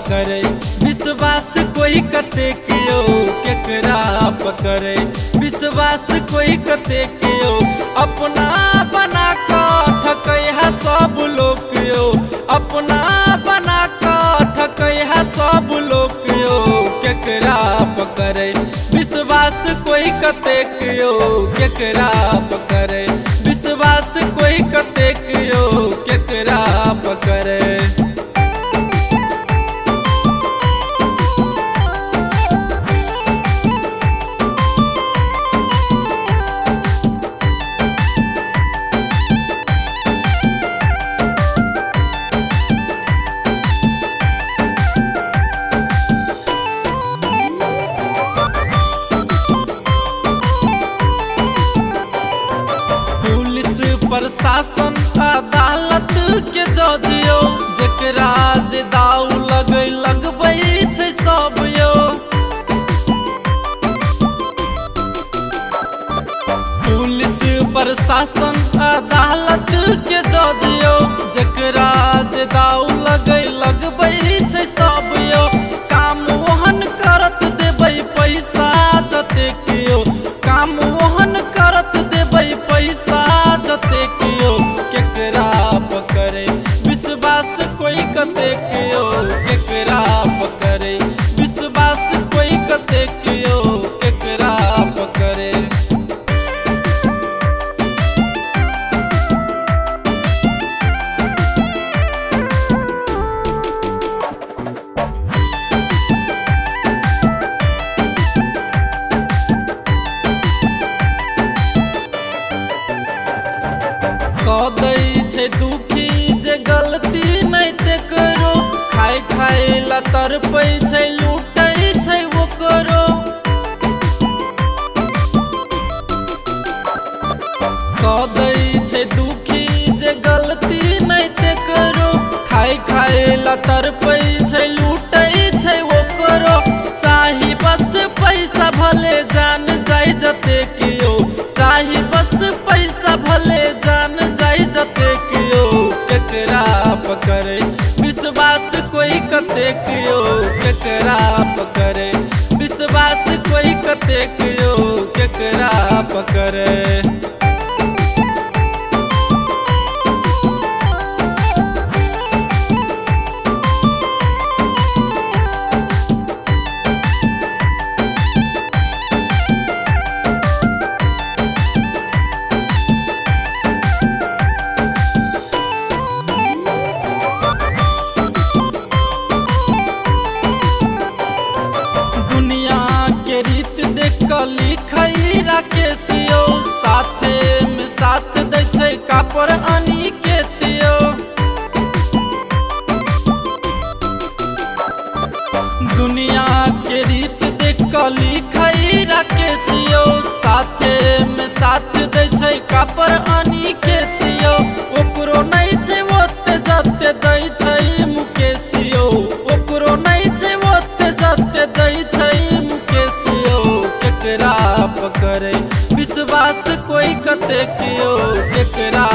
पकड़े विश्वास कोई कते कियो केकरा पकड़े विश्वास कोई कते कियो अपना बना कर ठकै है सब लोग यो अपना बना कर ठकै है सब लोग यो केकरा पकड़े विश्वास कोई कते कियो केकरा पकड़े विश्वास कोई कते कियो केकरा पकड़े। प्रशासन अदालत के जजियो जेकरा जे दाव लगबै छै सब यो पुलिस प्रशासन अदालत के जजियो जेकरा जे दाव लगबै छै सब यो काम ओहन करत देबै पैसा जते कियो काम ओहन करत देबै पैसा केकरा पकड़े विश्वास कोई कते कियो केकरा पकड़े विश्वास कोई कते कियो केकरा पकड़े। कदै छै दुखी जे गलती नहीं ते करो खाय खाय ला तरपै छै लूटै छै ओकरो कदै छै दुखी जे गलती नहीं ते करो खाय खाय ला तरपै छै लूटै छै ओकरो चाही बस पैसा भले जान जाय जते कियो चाही बस पैसा भले जान जते कियो केकरा पकड़े विश्वास कोई कते कियो केकरा पकड़े विश्वास कोई कते कियो केकरा पकड़े। लिखई राकेशियो साथे में साथ दै छै कापर आनी के तियो दुनिया के रीत देख क लिखई राकेशियो साथे में साथ दै छै कापर आनी के तियो ओकरो नहीं छै ओते जते दै छै मुकेशियो ओकरो नहीं छै ओते जते दै छै मुकेशियो केकरा पकड़े विश्वास कोई कते कियो केकरा